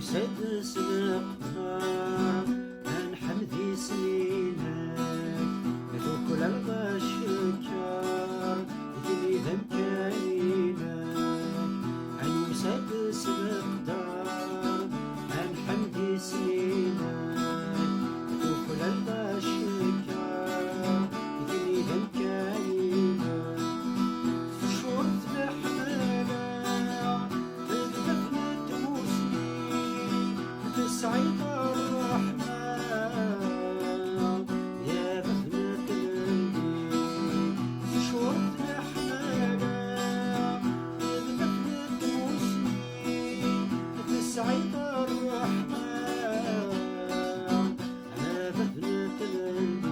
وسادس نقدر نحمدي سنينك كل البشكر اللي ذمكانينك عن وسادس نقدر نحمدي سنينك كل البشكر اللي ذمكانينك شورت الحمالة بدفنة موسمي تسعيد الرحمن يا بفنة قلبي شورت الحمالة بدفنة موسمي تسعيد الرحمن يا بفنة قلبي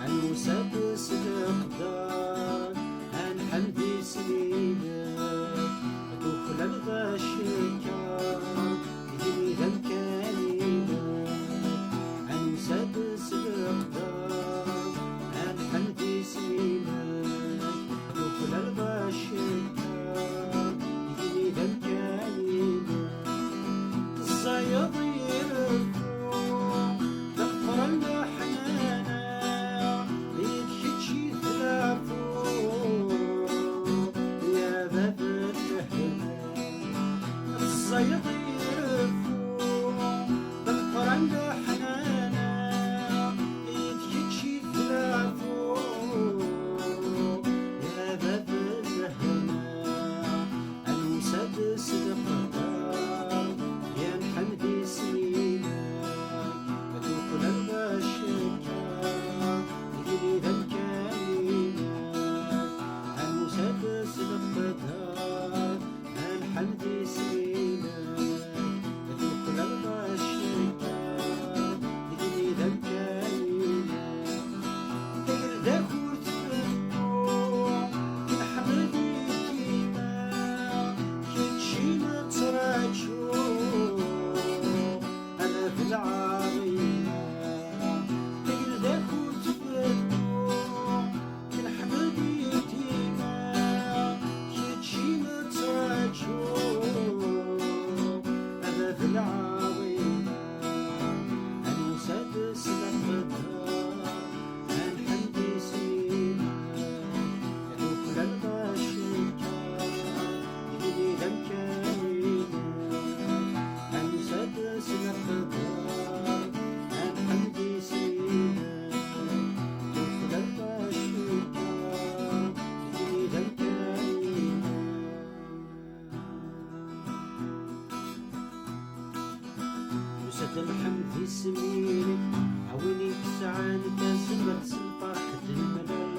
عن وسادس الأقدار حمدي سنينك دخل البشكر اللي ذمكانينك عن سادس الأقدار حمدي سنينك دخل البشكر اللي ذمكانينك الصياد يرفع ذكر الحنانة يدشي ثلاثو الصيد يرفو بالقرن حنانا يدشي ثلاثو يا باب الهنا المسدس القدر يا حمدي سنينك تدخل البشكر اللي ذمكانينك المسدس القدر حمدي سنينك تدخل البشكر اللي ذمكانينك تقردك وتفكر حمدي ديما كتشينا تراجو أنا في العظيمة تقردك وتفكر حمدي ديما كتشينا تراجو أنا في العظيمة المسدس الأقدار حمدي سنينك يدخل البشكر اللي ذمكانينك المسدس الأقدار حمدي سنينك يدخل البشكر اللي ذمكانينك وسد الحمد يسمينك عويني بسعادك زمرت الفرح الملل